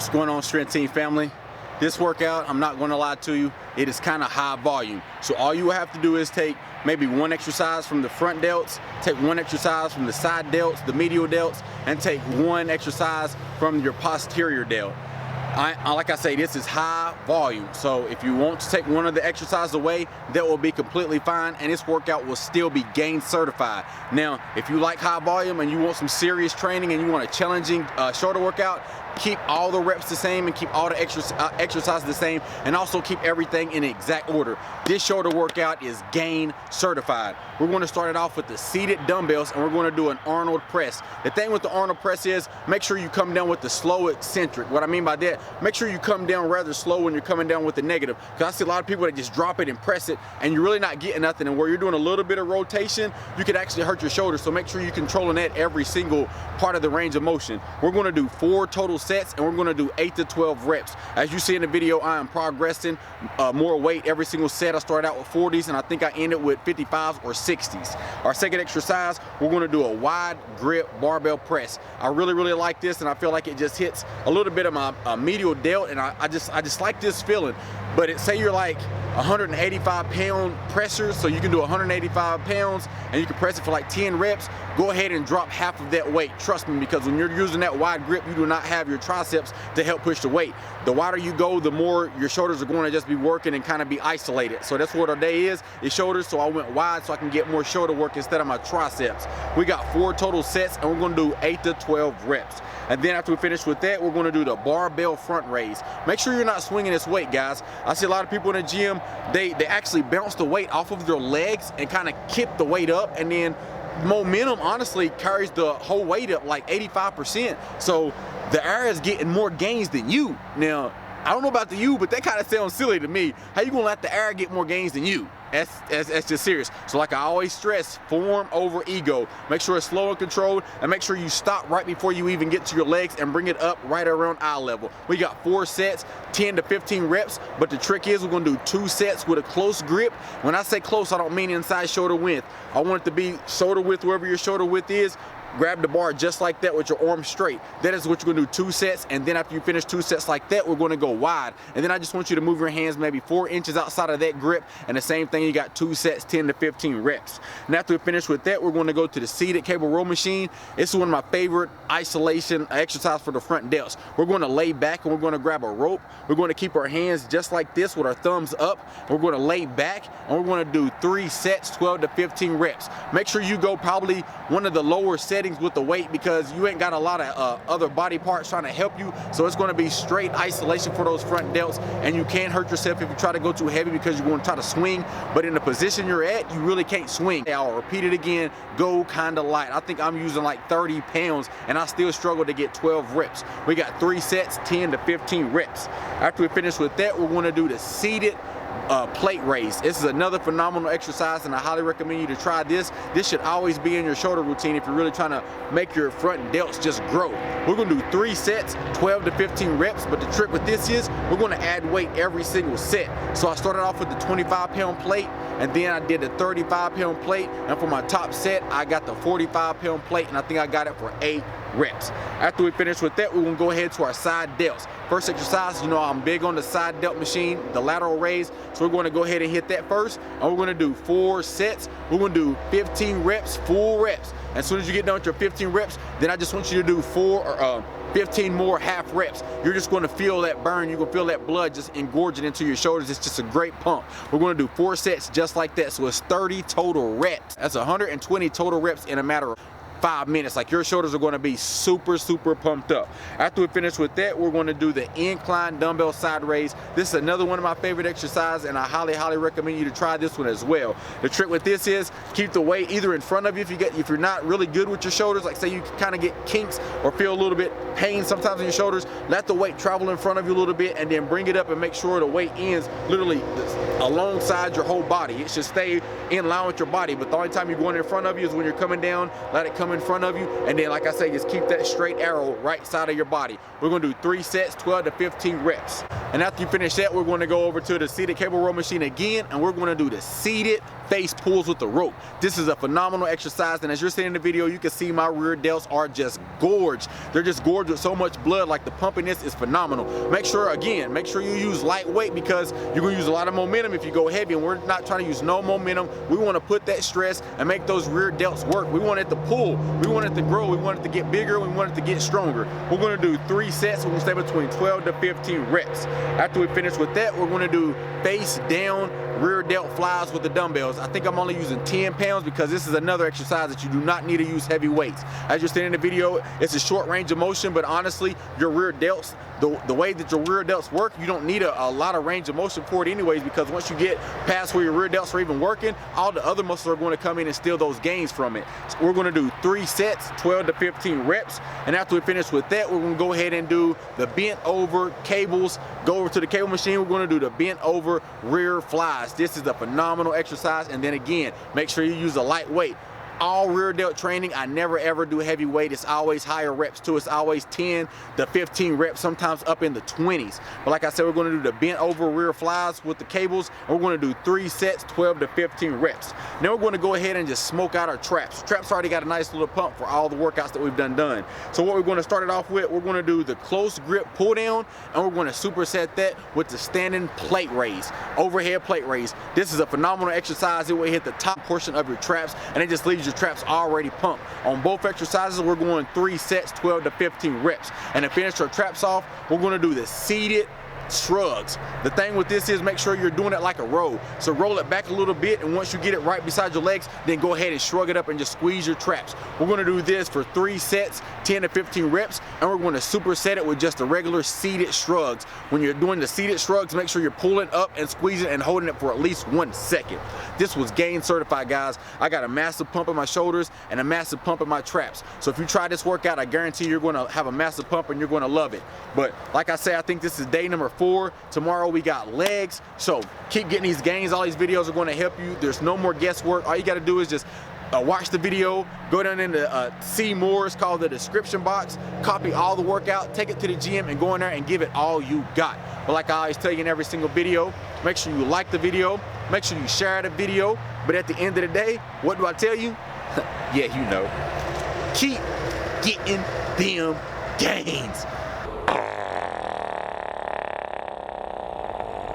What's going on, Stretchy Family? This workout, I'm not going to lie to you, it is kind of high volume. So all you will have to do is take maybe one exercise from the front delts, take one exercise from the side delts, the medial delts, and take one exercise from your posterior delt. Like I say, this is high volume, so if you want to take one of the exercises away, that will be completely fine, and this workout will still be gain certified. Now, if you like high volume and you want some serious training and you want a challenging shoulder workout, keep all the reps the same and keep all the exercises the same, and also keep everything in the exact order. This shoulder workout is gain certified. We're going to start it off with the seated dumbbells, and we're going to do an Arnold press. The thing with the Arnold press is make sure you come down with the slow eccentric. What I mean by that, make sure you come down rather slow when you're coming down with the negative, because I see a lot of people that just drop it and press it and you're really not getting nothing, and where you're doing a little bit of rotation, you could actually hurt your shoulders. So make sure you're controlling that every single part of the range of motion. We're going to do 4 total sets, and we're going to do 8 to 12 reps. As you see in the video, I am progressing more weight every single set. I started out with 40s and I think I ended with 55s or 60s. Our second exercise, we're going to do a wide grip barbell press. I really like this, and I feel like it just hits a little bit of my medial delt, and I just like this feeling. But say you're like 185 pound pressers, so you can do 185 pounds and you can press it for like 10 reps. Go ahead and drop half of that weight. Trust me, because when you're using that wide grip, you do not have your triceps to help push the weight. The wider you go, the more your shoulders are going to just be working and kind of be isolated. So that's what our day is shoulders. So I went wide so I can get more shoulder work instead of my triceps. We got 4 total sets, and we're going to do 8 to 12 reps. And then after we finish with that, we're going to do the barbell front raise. Make sure you're not swinging this weight, guys. I see a lot of people in the gym, they actually bounce the weight off of their legs and kind of kick the weight up, and then momentum honestly carries the whole weight up like 85%. So the air is getting more gains than you. Now, I don't know about you, but that kind of sounds silly to me. How you gonna let the air get more gains than you? That's just serious. So like I always stress, form over ego. Make sure it's slow and controlled, and make sure you stop right before you even get to your legs and bring it up right around eye level. We got 4 sets, 10 to 15 reps, but the trick is we're gonna do 2 sets with a close grip. When I say close, I don't mean inside shoulder width. I want it to be shoulder width wherever your shoulder width is. Grab the bar just like that with your arms straight. That is what you're gonna do 2 sets, and then after you finish 2 sets like that, we're gonna go wide. And then I just want you to move your hands maybe 4 inches outside of that grip, and the same thing, you got 2 sets, 10 to 15 reps. And after we finish with that, we're gonna go to the seated cable row machine. This is one of my favorite isolation exercise for the front delts. We're gonna lay back and we're gonna grab a rope. We're gonna keep our hands just like this with our thumbs up. We're gonna lay back and we're gonna do 3 sets, 12 to 15 reps. Make sure you go probably one of the lower settings with the weight, because you ain't got a lot of other body parts trying to help you. So it's going to be straight isolation for those front delts, and you can't hurt yourself if you try to go too heavy, because you're going to try to swing, but in the position you're at, you really can't swing. I'll repeat it again, go kind of light. I think I'm using like 30 pounds and I still struggle to get 12 reps. We got 3 sets, 10 to 15 reps. After we finish with that, we're going to do the seated plate raise. This is another phenomenal exercise, and I highly recommend you to try this. This should always be in your shoulder routine if you're really trying to make your front delts just grow. We're going to do 3 sets, 12 to 15 reps, but the trick with this is we're going to add weight every single set. So I started off with the 25-pound plate, and then I did the 35-pound plate, and for my top set, I got the 45-pound plate, and I think I got it for 8 reps. After we finish with that, we're gonna go ahead to our side delts. First exercise, you know I'm big on the side delt machine, the lateral raise, so we're gonna go ahead and hit that first, and we're gonna do 4 sets. We're gonna do 15 reps, full reps. As soon as you get done with your 15 reps, then I just want you to do 15 more half reps. You're just gonna feel that burn. You're gonna feel that blood just engorging into your shoulders. It's just a great pump. We're gonna do 4 sets just like that, so it's 30 total reps. That's 120 total reps in a matter of 5 minutes. Like, your shoulders are going to be super pumped up. After we finish with that, we're going to do the incline dumbbell side raise. This is another one of my favorite exercises, and I highly recommend you to try this one as well. The trick with this is keep the weight either in front of you if you're not really good with your shoulders, like say you kind of get kinks or feel a little bit pain sometimes in your shoulders, let the weight travel in front of you a little bit, and then bring it up and make sure the weight ends literally alongside your whole body. It should stay in line with your body, but the only time you're going in front of you is when you're coming down. Let it come in front of you, and then like I say, just keep that straight arrow right side of your body. We're going to do 3 sets, 12 to 15 reps. And after you finish that, we're going to go over to the seated cable row machine again, and we're going to do the seated face pulls with the rope. This is a phenomenal exercise, and as you're seeing in the video, you can see my rear delts are just gorged. They're just gorged with so much blood, like the pumpiness is phenomenal. Make sure you use lightweight, because you're gonna use a lot of momentum if you go heavy, and we're not trying to use no momentum. We wanna put that stress and make those rear delts work. We want it to pull, we want it to grow, we want it to get bigger, we want it to get stronger. We're gonna do 3 sets, we're gonna stay between 12 to 15 reps. After we finish with that, we're gonna do face down rear delt flies with the dumbbells. I think I'm only using 10 pounds because this is another exercise that you do not need to use heavy weights. As you're seeing in the video, it's a short range of motion, but honestly, your rear delts, the way that your rear delts work, you don't need a lot of range of motion for it anyways, because once you get past where your rear delts are even working, all the other muscles are going to come in and steal those gains from it. So we're going to do 3 sets, 12 to 15 reps, and after we finish with that, we're going to go ahead and do the bent over cables. Go over to the cable machine, we're going to do the bent over rear flies. This is a phenomenal exercise, and then again, make sure you use a lightweight. All rear delt training, I never ever do heavy weight. It's always higher reps too. It's always 10 to 15 reps, sometimes up in the 20s. But like I said, we're going to do the bent over rear flies with the cables, and we're going to do 3 sets, 12 to 15 reps. Now we're going to go ahead and just smoke out our traps. Traps already got a nice little pump for all the workouts that we've done. So what we're going to start it off with, we're going to do the close grip pull down, and we're going to superset that with the standing plate raise, overhead plate raise. This is a phenomenal exercise. It will hit the top portion of your traps, and it just leaves your traps already pumped. On both exercises, we're going 3 sets, 12 to 15 reps. And to finish our traps off, we're going to do the seated shrugs. The thing with this is make sure you're doing it like a row. So roll it back a little bit, and once you get it right beside your legs, then go ahead and shrug it up and just squeeze your traps. We're going to do this for 3 sets, 10 to 15 reps, and we're going to superset it with just the regular seated shrugs. When you're doing the seated shrugs, make sure you're pulling up and squeezing and holding it for at least 1 second. This was gain certified, guys. I got a massive pump in my shoulders and a massive pump in my traps. So if you try this workout, I guarantee you're going to have a massive pump and you're going to love it. But like I said, I think this is day number 4. Tomorrow we got legs. So keep getting these gains. All these videos are going to help you. There's no more guesswork. All you got to do is just watch the video, go down into see more, it's called the description box, copy all the workout, take it to the gym, and go in there and give it all you got. But like I always tell you in every single video, make sure you like the video, make sure you share the video, but at the end of the day, what do I tell you? Yeah, you know, keep getting them gains.